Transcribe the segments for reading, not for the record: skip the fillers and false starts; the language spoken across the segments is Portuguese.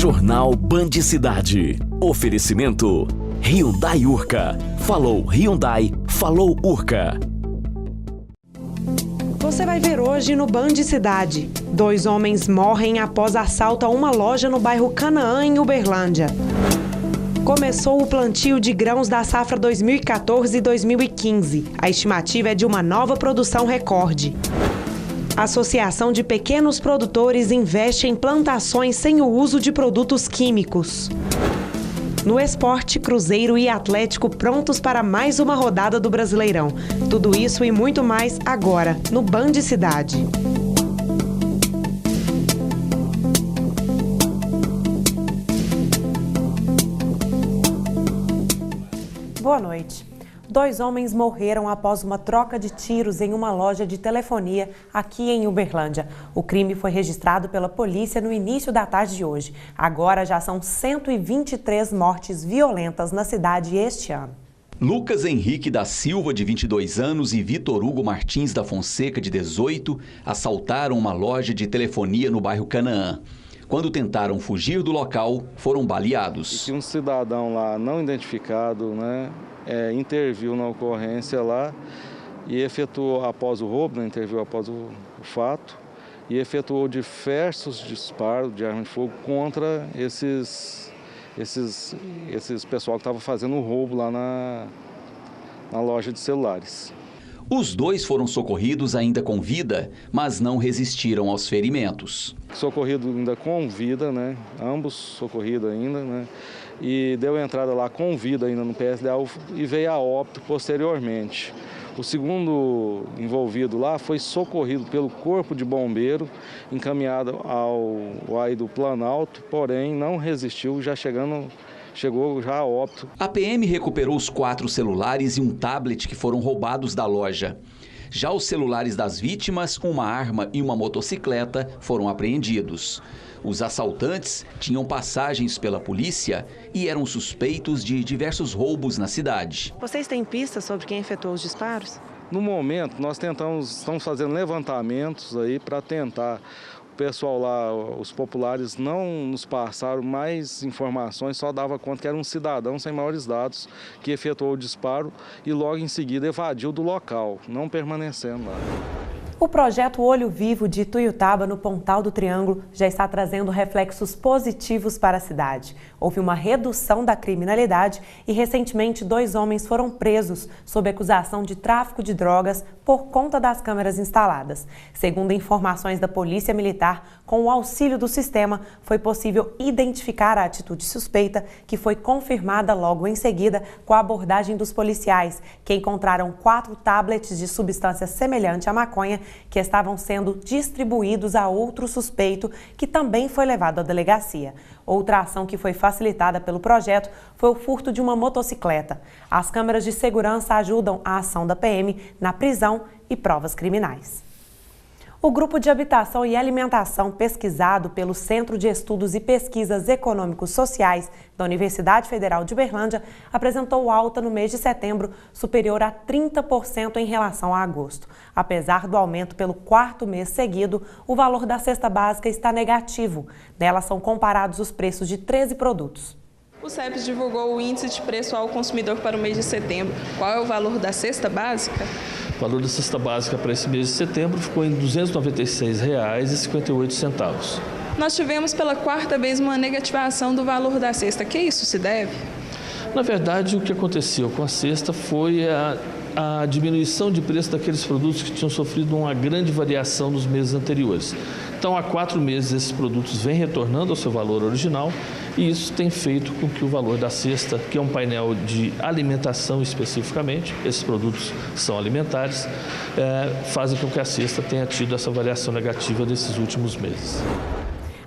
Jornal Band Cidade. Oferecimento Hyundai Urca. Falou Hyundai, falou Urca. Você vai ver hoje no Band Cidade. 2 homens morrem após assalto a uma loja no bairro Canaã, em Uberlândia. Começou o plantio de grãos da safra 2014 e 2015. A estimativa é de uma nova produção recorde. A Associação de Pequenos Produtores investe em plantações sem o uso de produtos químicos. No esporte, Cruzeiro e Atlético prontos para mais uma rodada do Brasileirão. Tudo isso e muito mais agora, no Band Cidade. Boa noite. 2 homens morreram após uma troca de tiros em uma loja de telefonia aqui em Uberlândia. O crime foi registrado pela polícia no início da tarde de hoje. Agora já são 123 mortes violentas na cidade este ano. Lucas Henrique da Silva, de 22 anos, e Vitor Hugo Martins da Fonseca, de 18, assaltaram uma loja de telefonia no bairro Canaã. Quando tentaram fugir do local, foram baleados. E um cidadão lá não identificado, interviu na ocorrência lá e efetuou após o roubo, interviu após o fato e efetuou diversos disparos de arma de fogo contra esses pessoal que estava fazendo o roubo lá na loja de celulares. Os 2 foram socorridos ainda com vida, mas não resistiram aos ferimentos. Socorrido ainda com vida, ambos socorridos ainda, e deu entrada lá com vida ainda no PSDA e veio a óbito posteriormente. O segundo envolvido lá foi socorrido pelo Corpo de Bombeiro, encaminhado ao AI do Planalto, porém não resistiu, chegou já a óbito. A PM recuperou os 4 celulares e um tablet que foram roubados da loja. Já os celulares das vítimas, uma arma e uma motocicleta foram apreendidos. Os assaltantes tinham passagens pela polícia e eram suspeitos de diversos roubos na cidade. Vocês têm pistas sobre quem efetuou os disparos? No momento, nós estamos fazendo levantamentos aí para tentar. O pessoal lá, os populares, não nos passaram mais informações, só dava conta que era um cidadão sem maiores dados que efetuou o disparo e logo em seguida evadiu do local, não permanecendo lá. O projeto Olho Vivo de Ituiutaba, no Pontal do Triângulo, já está trazendo reflexos positivos para a cidade. Houve uma redução da criminalidade e, recentemente, 2 homens foram presos sob acusação de tráfico de drogas por conta das câmeras instaladas. Segundo informações da Polícia Militar, com o auxílio do sistema, foi possível identificar a atitude suspeita, que foi confirmada logo em seguida com a abordagem dos policiais, que encontraram 4 tablets de substância semelhante à maconha que estavam sendo distribuídos a outro suspeito, que também foi levado à delegacia. Outra ação que foi facilitada pelo projeto foi o furto de uma motocicleta. As câmeras de segurança ajudam a ação da PM na prisão e provas criminais. O Grupo de Habitação e Alimentação, pesquisado pelo Centro de Estudos e Pesquisas Econômicos Sociais da Universidade Federal de Uberlândia, apresentou alta no mês de setembro superior a 30% em relação a agosto. Apesar do aumento pelo 4º mês seguido, o valor da cesta básica está negativo. Nela são comparados os preços de 13 produtos. O CEPES divulgou o índice de preço ao consumidor para o mês de setembro. Qual é o valor da cesta básica? O valor da cesta básica para esse mês de setembro ficou em R$ 296,58. Nós tivemos pela 4ª vez uma negativação do valor da cesta. A que isso se deve? Na verdade, o que aconteceu com a cesta foi a diminuição de preço daqueles produtos que tinham sofrido uma grande variação nos meses anteriores. Então, há 4 meses, esses produtos vêm retornando ao seu valor original e isso tem feito com que o valor da cesta, que é um painel de alimentação especificamente, esses produtos são alimentares, fazem com que a cesta tenha tido essa variação negativa desses últimos meses.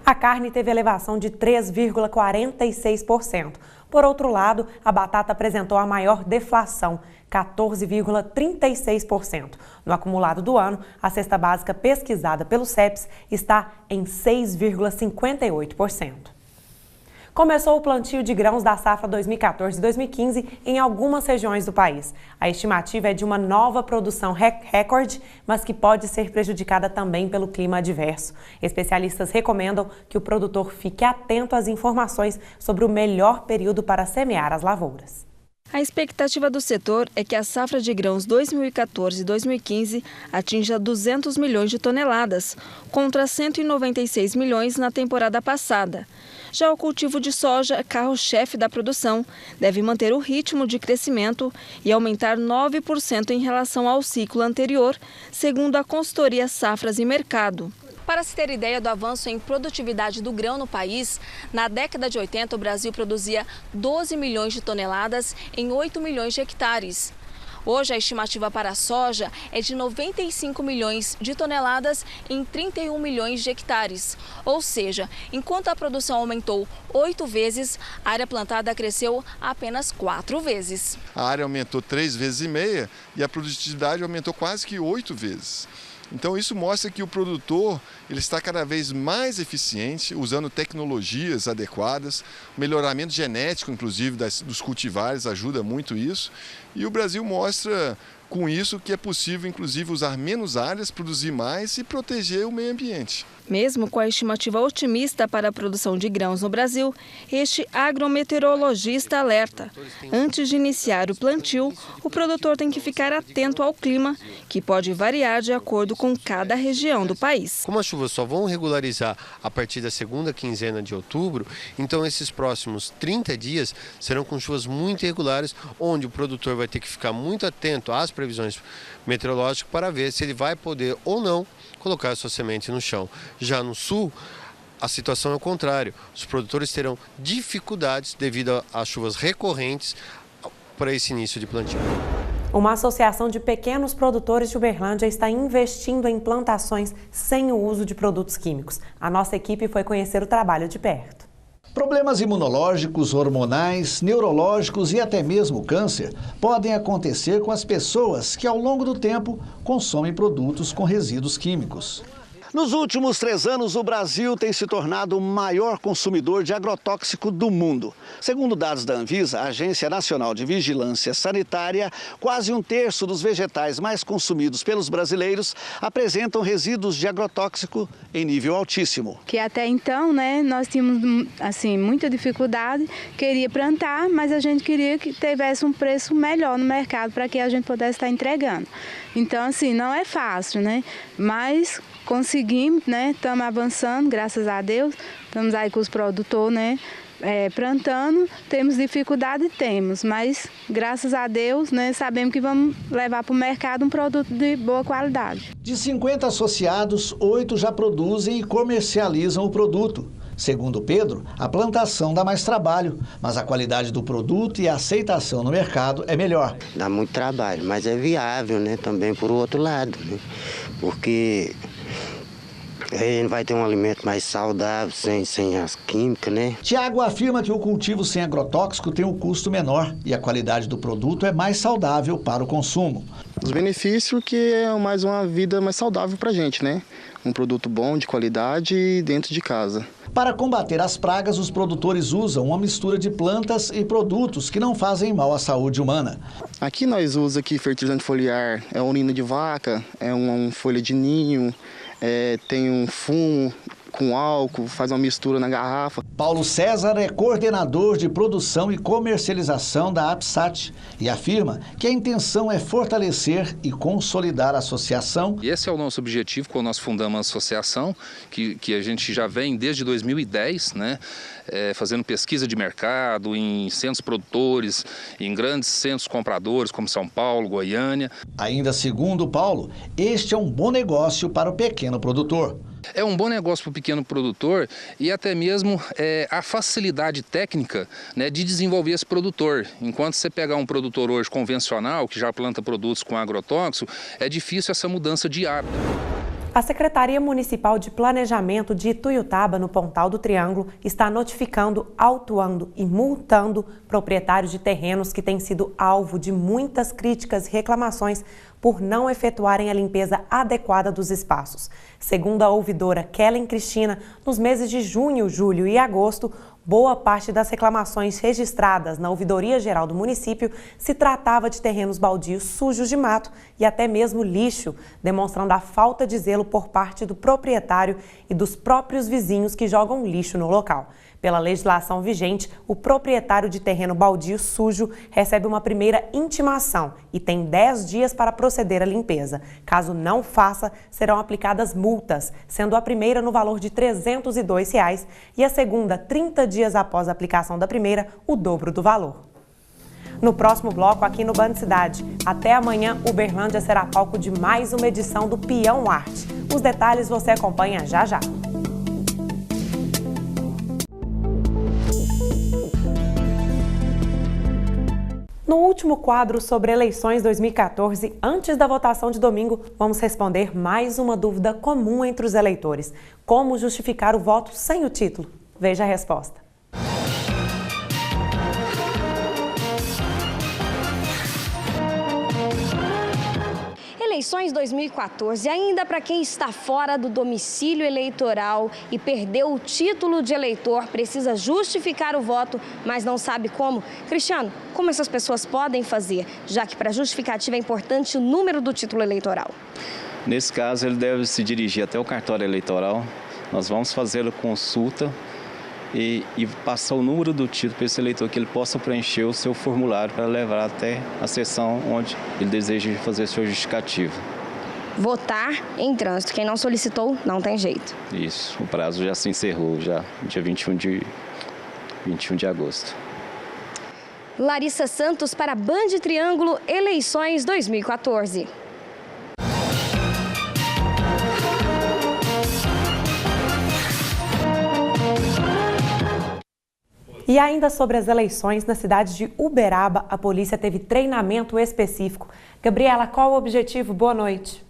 A carne teve elevação de 3,46%. Por outro lado, a batata apresentou a maior deflação, 14,36%. No acumulado do ano, a cesta básica pesquisada pelo CEPES está em 6,58%. Começou o plantio de grãos da safra 2014-2015 em algumas regiões do país. A estimativa é de uma nova produção recorde, mas que pode ser prejudicada também pelo clima adverso. Especialistas recomendam que o produtor fique atento às informações sobre o melhor período para semear as lavouras. A expectativa do setor é que a safra de grãos 2014-2015 atinja 200 milhões de toneladas, contra 196 milhões na temporada passada. Já o cultivo de soja, carro-chefe da produção, deve manter o ritmo de crescimento e aumentar 9% em relação ao ciclo anterior, segundo a consultoria Safras e Mercado. Para se ter ideia do avanço em produtividade do grão no país, na década de 80 o Brasil produzia 12 milhões de toneladas em 8 milhões de hectares. Hoje a estimativa para a soja é de 95 milhões de toneladas em 31 milhões de hectares. Ou seja, enquanto a produção aumentou 8 vezes, a área plantada cresceu apenas 4 vezes. A área aumentou 3,5 vezes e a produtividade aumentou quase que 8 vezes. Então isso mostra que o produtor ele está cada vez mais eficiente, usando tecnologias adequadas, o melhoramento genético, inclusive, dos cultivares ajuda muito isso. E o Brasil mostra com isso que é possível, inclusive, usar menos áreas, produzir mais e proteger o meio ambiente. Mesmo com a estimativa otimista para a produção de grãos no Brasil, este agrometeorologista alerta. Antes de iniciar o plantio, o produtor tem que ficar atento ao clima, que pode variar de acordo com cada região do país. Como as chuvas só vão regularizar a partir da segunda quinzena de outubro, então esses próximos 30 dias serão com chuvas muito irregulares, onde o produtor vai ter que ficar muito atento às previsões meteorológicas para ver se ele vai poder ou não colocar a sua semente no chão. Já no sul, a situação é o contrário. Os produtores terão dificuldades devido às chuvas recorrentes para esse início de plantio. Uma associação de pequenos produtores de Uberlândia está investindo em plantações sem o uso de produtos químicos. A nossa equipe foi conhecer o trabalho de perto. Problemas imunológicos, hormonais, neurológicos e até mesmo câncer podem acontecer com as pessoas que ao longo do tempo consomem produtos com resíduos químicos. Nos últimos 3 anos, o Brasil tem se tornado o maior consumidor de agrotóxico do mundo. Segundo dados da Anvisa, a Agência Nacional de Vigilância Sanitária, quase 1/3 dos vegetais mais consumidos pelos brasileiros apresentam resíduos de agrotóxico em nível altíssimo. Que até então, nós tínhamos assim, muita dificuldade, queria plantar, mas a gente queria que tivesse um preço melhor no mercado para que a gente pudesse estar entregando. Então, assim, não é fácil, mas conseguimos, estamos avançando, graças a Deus, estamos aí com os produtores, plantando, temos dificuldade, mas graças a Deus, sabemos que vamos levar para o mercado um produto de boa qualidade. De 50 associados, 8 já produzem e comercializam o produto. Segundo Pedro, a plantação dá mais trabalho, mas a qualidade do produto e a aceitação no mercado é melhor. Dá muito trabalho, mas é viável, também por outro lado, porque a gente vai ter um alimento mais saudável, sem as químicas, Tiago afirma que o cultivo sem agrotóxico tem um custo menor e a qualidade do produto é mais saudável para o consumo. Os benefícios que é mais uma vida mais saudável para a gente, Um produto bom, de qualidade dentro de casa. Para combater as pragas, os produtores usam uma mistura de plantas e produtos que não fazem mal à saúde humana. Aqui nós usamos fertilizante foliar, é urina de vaca, é uma folha de ninho, tem um fumo com álcool, faz uma mistura na garrafa. Paulo César é coordenador de produção e comercialização da APSAT e afirma que a intenção é fortalecer e consolidar a associação. Esse é o nosso objetivo quando nós fundamos a associação, que a gente já vem desde 2010, fazendo pesquisa de mercado em centros produtores, em grandes centros compradores como São Paulo, Goiânia. Ainda segundo Paulo, este é um bom negócio para o pequeno produtor. É um bom negócio para o pequeno produtor e até mesmo a facilidade técnica de desenvolver esse produtor. Enquanto você pegar um produtor hoje convencional, que já planta produtos com agrotóxico, é difícil essa mudança de hábito. A Secretaria Municipal de Planejamento de Ituiutaba, no Pontal do Triângulo, está notificando, autuando e multando proprietários de terrenos que têm sido alvo de muitas críticas e reclamações por não efetuarem a limpeza adequada dos espaços. Segundo a ouvidora Kellen Cristina, nos meses de junho, julho e agosto, Boa parte das reclamações registradas na Ouvidoria Geral do município se tratava de terrenos baldios sujos de mato e até mesmo lixo, demonstrando a falta de zelo por parte do proprietário e dos próprios vizinhos que jogam lixo no local. Pela legislação vigente, o proprietário de terreno baldio sujo recebe uma primeira intimação e tem 10 dias para proceder à limpeza. Caso não faça, serão aplicadas multas, sendo a primeira no valor de R$ 302 e a segunda, 30 dias após a aplicação da primeira, o dobro do valor. No próximo bloco, aqui no Band Cidade. Até amanhã, Uberlândia será palco de mais uma edição do Peão Arte. Os detalhes você acompanha já já. No último quadro sobre eleições 2014, antes da votação de domingo, vamos responder mais uma dúvida comum entre os eleitores: como justificar o voto sem o título? Veja a resposta. Eleições 2014, ainda para quem está fora do domicílio eleitoral e perdeu o título de eleitor, precisa justificar o voto, mas não sabe como. Cristiano, como essas pessoas podem fazer, já que para justificativa é importante o número do título eleitoral? Nesse caso, ele deve se dirigir até o cartório eleitoral. Nós vamos fazer a consulta e passar o número do título para esse eleitor, que ele possa preencher o seu formulário para levar até a sessão onde ele deseja fazer sua justificativa. Votar em trânsito. Quem não solicitou, não tem jeito. Isso, o prazo já se encerrou, já dia 21 de agosto. Larissa Santos para Band Triângulo, eleições 2014. E ainda sobre as eleições, na cidade de Uberaba, a polícia teve treinamento específico. Gabriela, qual o objetivo? Boa noite.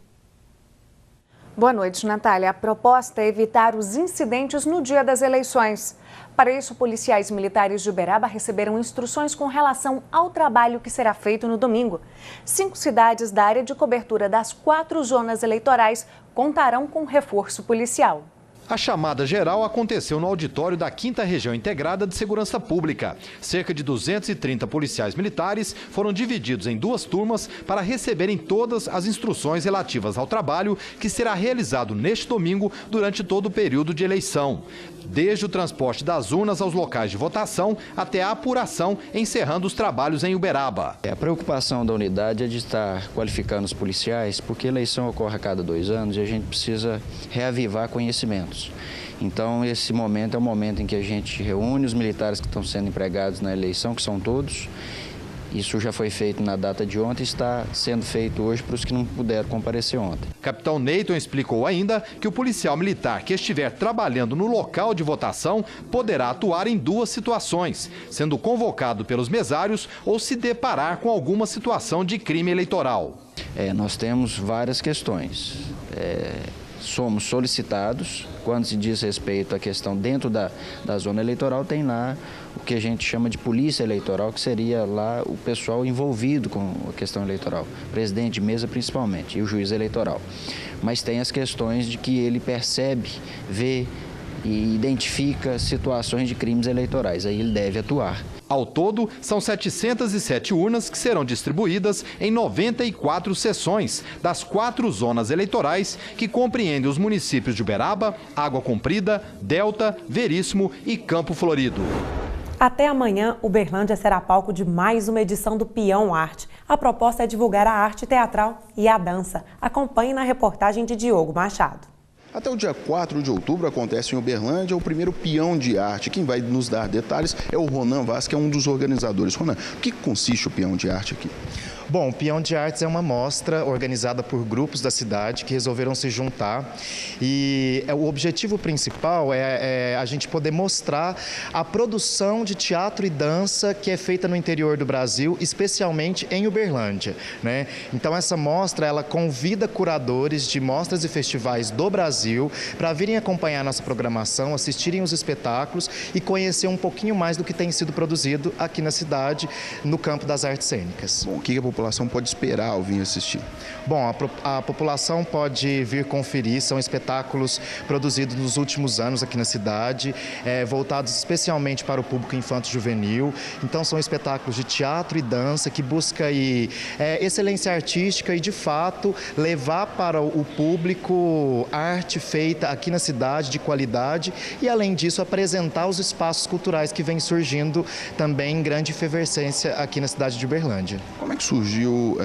Boa noite, Natália. A proposta é evitar os incidentes no dia das eleições. Para isso, policiais militares de Uberaba receberam instruções com relação ao trabalho que será feito no domingo. 5 cidades da área de cobertura das 4 zonas eleitorais contarão com reforço policial. A chamada geral aconteceu no auditório da 5ª Região Integrada de Segurança Pública. Cerca de 230 policiais militares foram divididos em 2 turmas para receberem todas as instruções relativas ao trabalho que será realizado neste domingo durante todo o período de eleição. Desde o transporte das urnas aos locais de votação até a apuração, encerrando os trabalhos em Uberaba. A preocupação da unidade é de estar qualificando os policiais, porque a eleição ocorre a cada 2 anos e a gente precisa reavivar conhecimentos. Então, esse momento é o momento em que a gente reúne os militares que estão sendo empregados na eleição, que são todos. Isso já foi feito na data de ontem e está sendo feito hoje para os que não puderam comparecer ontem. Capitão Neyton explicou ainda que o policial militar que estiver trabalhando no local de votação poderá atuar em 2 situações, sendo convocado pelos mesários ou se deparar com alguma situação de crime eleitoral. Nós temos várias questões. Somos solicitados, quando se diz respeito à questão dentro da zona eleitoral, tem lá o que a gente chama de polícia eleitoral, que seria lá o pessoal envolvido com a questão eleitoral, presidente de mesa principalmente, e o juiz eleitoral. Mas tem as questões de que ele percebe, vê e identifica situações de crimes eleitorais, aí ele deve atuar. Ao todo, são 707 urnas que serão distribuídas em 94 seções das 4 zonas eleitorais que compreendem os municípios de Uberaba, Água Comprida, Delta, Veríssimo e Campo Florido. Até amanhã, Uberlândia será palco de mais uma edição do Peão Arte. A proposta é divulgar a arte teatral e a dança. Acompanhe na reportagem de Diogo Machado. Até o dia 4 de outubro acontece em Uberlândia o primeiro Peão de Arte. Quem vai nos dar detalhes é o Ronan Vaz, que é um dos organizadores. Ronan, o que consiste o Peão de Arte aqui? Bom, o Peão de Artes é uma mostra organizada por grupos da cidade que resolveram se juntar e o objetivo principal é a gente poder mostrar a produção de teatro e dança que é feita no interior do Brasil, especialmente em Uberlândia, né? Então essa mostra, ela convida curadores de mostras e festivais do Brasil para virem acompanhar nossa programação, assistirem os espetáculos e conhecer um pouquinho mais do que tem sido produzido aqui na cidade, no campo das artes cênicas. Bom, o que a população população pode esperar ao vir assistir? Bom, a população pode vir conferir, são espetáculos produzidos nos últimos anos aqui na cidade, voltados especialmente para o público infanto-juvenil. Então são espetáculos de teatro e dança que busca aí, excelência artística e, de fato, levar para o público arte feita aqui na cidade de qualidade e, além disso, apresentar os espaços culturais que vêm surgindo também em grande efervescência aqui na cidade de Uberlândia. Como é que surgiu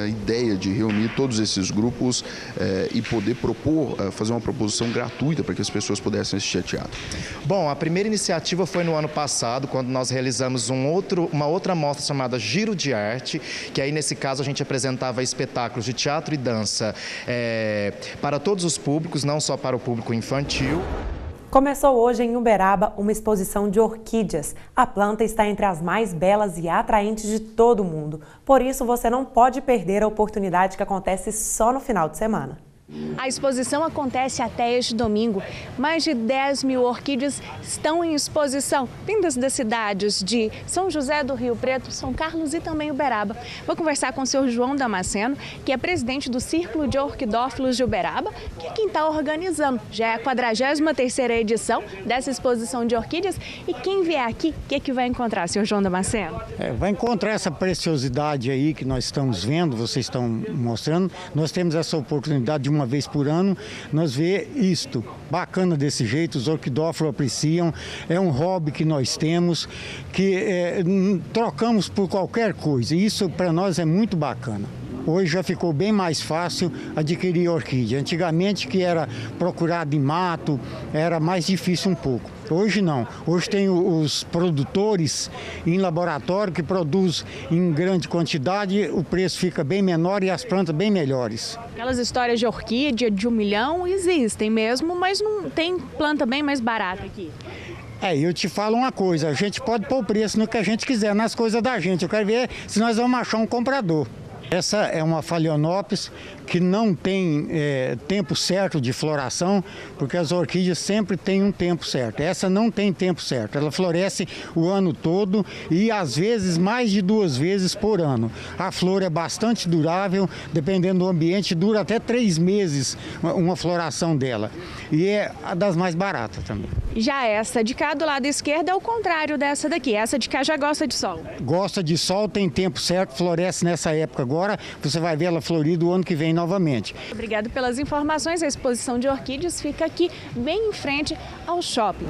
a ideia de reunir todos esses grupos e poder fazer uma proposição gratuita para que as pessoas pudessem assistir a teatro? Bom, a primeira iniciativa foi no ano passado, quando nós realizamos uma outra mostra chamada Giro de Arte, que aí nesse caso a gente apresentava espetáculos de teatro e dança para todos os públicos, não só para o público infantil. Começou hoje em Uberaba uma exposição de orquídeas. A planta está entre as mais belas e atraentes de todo o mundo. Por isso, você não pode perder a oportunidade que acontece só no final de semana. A exposição acontece até este domingo. Mais de 10 mil orquídeas estão em exposição, vindas das cidades de São José do Rio Preto, São Carlos e também Uberaba. Vou conversar com o senhor João Damasceno, que é presidente do Círculo de Orquidófilos de Uberaba, que é quem está organizando. Já é a 43ª edição dessa exposição de orquídeas. E quem vier aqui, o que vai encontrar, senhor João Damasceno? Vai encontrar essa preciosidade aí que nós estamos vendo, vocês estão mostrando. Nós temos essa oportunidade de uma vez por ano, nós vê isto, bacana desse jeito, os orquidófilos apreciam, é um hobby que nós temos, que trocamos por qualquer coisa, e isso para nós é muito bacana. Hoje já ficou bem mais fácil adquirir orquídea. Antigamente, que era procurado em mato, era mais difícil um pouco. Hoje não. Hoje tem os produtores em laboratório que produzem em grande quantidade, o preço fica bem menor e as plantas bem melhores. Aquelas histórias de orquídea de 1 milhão existem mesmo, mas não tem planta bem mais barata aqui. Eu te falo uma coisa, a gente pode pôr o preço no que a gente quiser, nas coisas da gente. Eu quero ver se nós vamos achar um comprador. Essa é uma Phalaenopsis que não tem tempo certo de floração, porque as orquídeas sempre têm um tempo certo. Essa não tem tempo certo, ela floresce o ano todo e às vezes mais de 2 vezes por ano. A flor é bastante durável, dependendo do ambiente, dura até 3 meses uma floração dela. E é a das mais baratas também. Já essa de cá do lado esquerdo é o contrário dessa daqui, essa de cá já gosta de sol. Gosta de sol, tem tempo certo, floresce nessa época agora, você vai ver ela florida o ano que vem novamente. Obrigado pelas informações, a exposição de orquídeas fica aqui bem em frente ao shopping.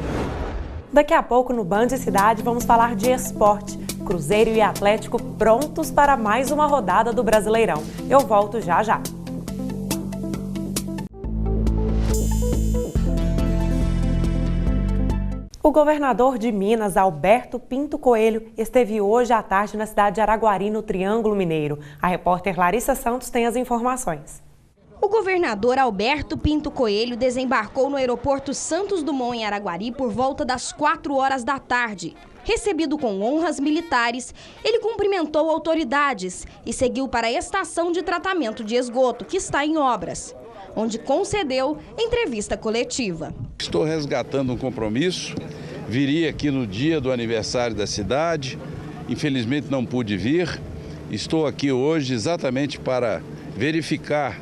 Daqui a pouco no Band Cidade vamos falar de esporte. Cruzeiro e Atlético prontos para mais uma rodada do Brasileirão. Eu volto já já. O governador de Minas, Alberto Pinto Coelho, esteve hoje à tarde na cidade de Araguari, no Triângulo Mineiro. A repórter Larissa Santos tem as informações. O governador Alberto Pinto Coelho desembarcou no aeroporto Santos Dumont, em Araguari, por volta das 4 horas da tarde. Recebido com honras militares, ele cumprimentou autoridades e seguiu para a estação de tratamento de esgoto, que está em obras, onde concedeu entrevista coletiva. Estou resgatando um compromisso, viria aqui no dia do aniversário da cidade, infelizmente não pude vir. Estou aqui hoje exatamente para verificar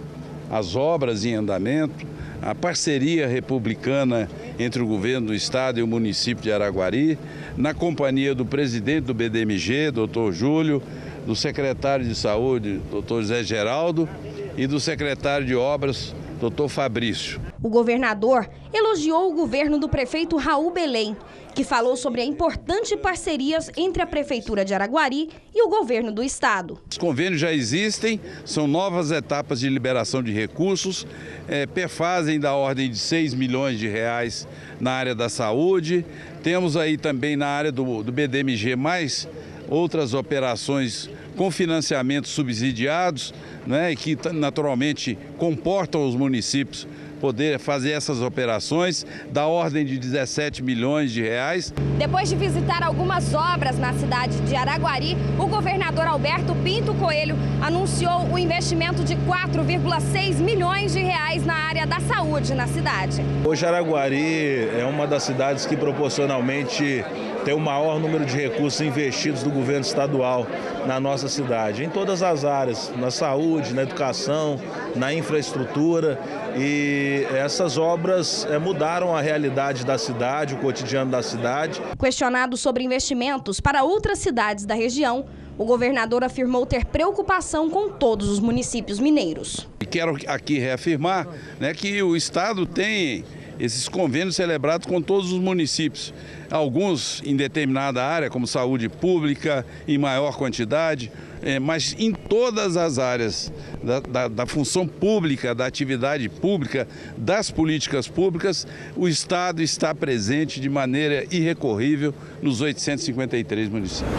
as obras em andamento, a parceria republicana entre o governo do estado e o município de Araguari, na companhia do presidente do BDMG, doutor Júlio, do secretário de saúde, doutor Zé Geraldo, e do secretário de obras, doutor Fabrício. O governador elogiou o governo do prefeito Raul Belém, que falou sobre a importante parcerias entre a Prefeitura de Araguari e o governo do estado. Os convênios já existem, são novas etapas de liberação de recursos, perfazem da ordem de 6 milhões de reais na área da saúde. Temos aí também na área do BDMG mais outras operações com financiamentos subsidiados, né, que naturalmente comportam os municípios poder fazer essas operações da ordem de 17 milhões de reais. Depois de visitar algumas obras na cidade de Araguari, o governador Alberto Pinto Coelho anunciou o investimento de 4,6 milhões de reais na área da saúde na cidade. Hoje Araguari é uma das cidades que proporcionalmente tem o maior número de recursos investidos do governo estadual na nossa cidade, em todas as áreas, na saúde, na educação, na infraestrutura, e essas obras mudaram a realidade da cidade, o cotidiano da cidade. Questionado sobre investimentos para outras cidades da região, o governador afirmou ter preocupação com todos os municípios mineiros. Quero aqui reafirmar, né, que o Estado tem esses convênios celebrados com todos os municípios. Alguns em determinada área, como saúde pública, em maior quantidade, mas em todas as áreas da função pública, da atividade pública, das políticas públicas, o Estado está presente de maneira irrecorrível nos 853 municípios.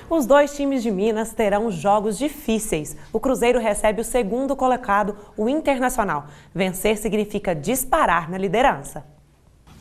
Os dois times de Minas terão jogos difíceis. O Cruzeiro recebe o segundo colocado, o Internacional. Vencer significa disparar na liderança.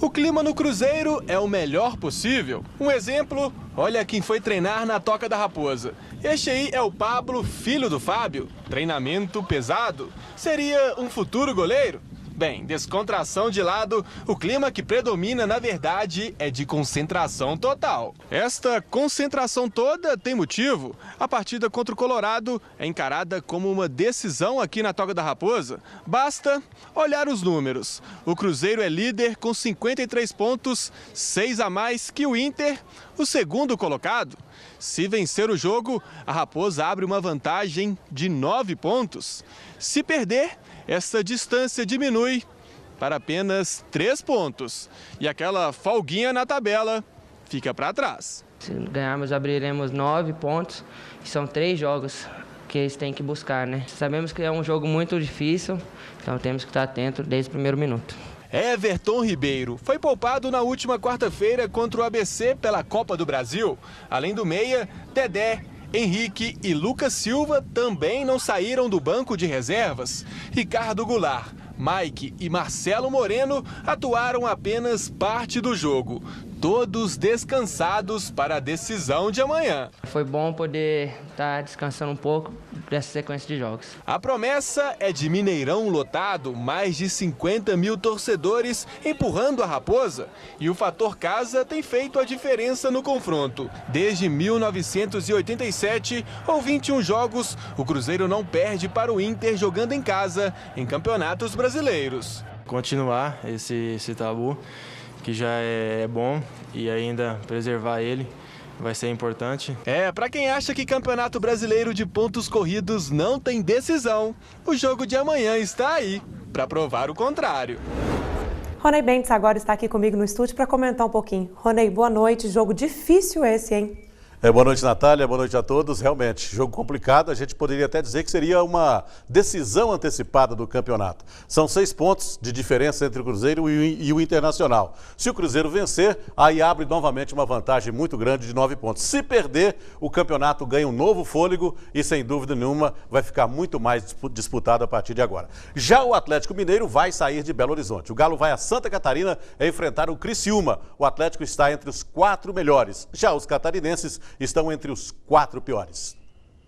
O clima no Cruzeiro é o melhor possível. Um exemplo, olha quem foi treinar na Toca da Raposa. Este aí é o Pablo, filho do Fábio. Treinamento pesado. Seria um futuro goleiro? Bem, descontração de lado, o clima que predomina, na verdade, é de concentração total. Esta concentração toda tem motivo. A partida contra o Colorado é encarada como uma decisão aqui na Toca da Raposa. Basta olhar os números. O Cruzeiro é líder com 53 pontos, 6 a mais que o Inter, o segundo colocado. Se vencer o jogo, a Raposa abre uma vantagem de 9 pontos. Se perder, essa distância diminui para apenas 3 pontos. E aquela folguinha na tabela fica para trás. Se ganharmos, abriremos 9 pontos. E são 3 jogos que eles têm que buscar, né? Sabemos que é um jogo muito difícil, então temos que estar atento desde o primeiro minuto. Everton Ribeiro foi poupado na última quarta-feira contra o ABC pela Copa do Brasil. Além do meia, Dedé, Henrique e Lucas Silva também não saíram do banco de reservas. Ricardo Goulart, Mike e Marcelo Moreno atuaram apenas parte do jogo. Todos descansados para a decisão de amanhã. Foi bom poder estar descansando um pouco dessa sequência de jogos. A promessa é de Mineirão lotado, mais de 50 mil torcedores empurrando a Raposa. E o fator casa tem feito a diferença no confronto. Desde 1987, ou 21 jogos, o Cruzeiro não perde para o Inter jogando em casa em campeonatos brasileiros. Continuar esse tabu, que já é bom, e ainda preservar ele vai ser importante. Para quem acha que Campeonato Brasileiro de pontos corridos não tem decisão, o jogo de amanhã está aí para provar o contrário. Ronei Bentes agora está aqui comigo no estúdio para comentar um pouquinho. Ronei, boa noite. Jogo difícil esse, hein? Boa noite, Natália. Boa noite a todos. Realmente, jogo complicado. A gente poderia até dizer que seria uma decisão antecipada do campeonato. São 6 pontos de diferença entre o Cruzeiro e o Internacional. Se o Cruzeiro vencer, aí abre novamente uma vantagem muito grande de 9 pontos. Se perder, o campeonato ganha um novo fôlego e, sem dúvida nenhuma, vai ficar muito mais disputado a partir de agora. Já o Atlético Mineiro vai sair de Belo Horizonte. O Galo vai a Santa Catarina enfrentar o Criciúma. O Atlético está entre os 4 melhores. Já os catarinenses estão entre os 4 piores.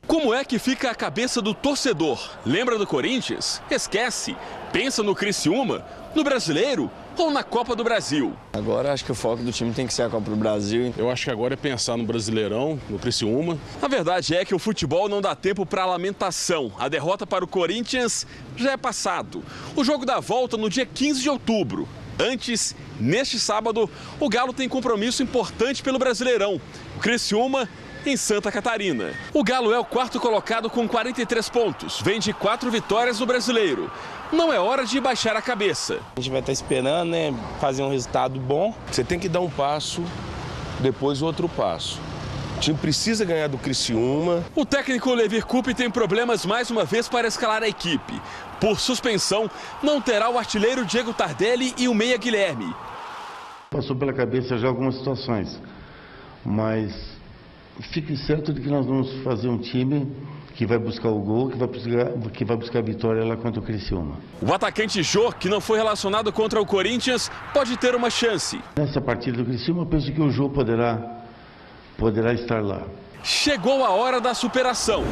Como é que fica a cabeça do torcedor? Lembra do Corinthians? Esquece. Pensa no Criciúma, no Brasileiro ou na Copa do Brasil? Agora acho que o foco do time tem que ser a Copa do Brasil. Eu acho que agora é pensar no Brasileirão, no Criciúma. A verdade é que o futebol não dá tempo para lamentação. A derrota para o Corinthians já é passado. O jogo dá volta no dia 15 de outubro. Antes, neste sábado, o Galo tem compromisso importante pelo Brasileirão. O Criciúma em Santa Catarina. O Galo é o 4º colocado com 43 pontos. Vem de 4 vitórias no Brasileiro. Não é hora de baixar a cabeça. A gente vai estar esperando, né, fazer um resultado bom. Você tem que dar um passo, depois outro passo. O time precisa ganhar do Criciúma. O técnico Levir Coupe tem problemas mais uma vez para escalar a equipe. Por suspensão, não terá o artilheiro Diego Tardelli e o meia Guilherme. Passou pela cabeça já algumas situações, mas fique certo de que nós vamos fazer um time que vai buscar o gol, que vai buscar a vitória lá contra o Criciúma. O atacante Jô, que não foi relacionado contra o Corinthians, pode ter uma chance. Nessa partida do Criciúma, eu penso que o Jô poderá estar lá. Chegou a hora da superação.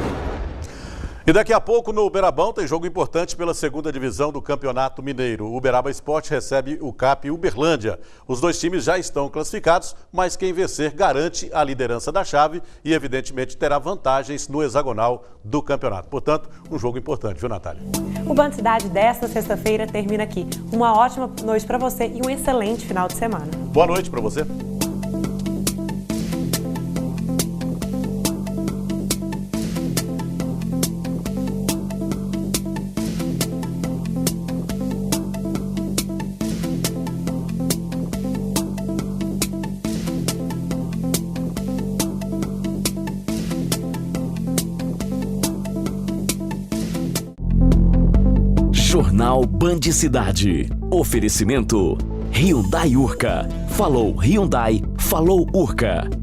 E daqui a pouco no Uberabão tem jogo importante pela segunda divisão do Campeonato Mineiro. O Uberaba Esporte recebe o CAP Uberlândia. Os dois times já estão classificados, mas quem vencer garante a liderança da chave e evidentemente terá vantagens no hexagonal do campeonato. Portanto, um jogo importante, viu, Natália? O Band Cidade desta sexta-feira termina aqui. Uma ótima noite para você e um excelente final de semana. Boa noite para você. Jornal Band Cidade. Oferecimento Hyundai Urca. Falou Hyundai, falou Urca.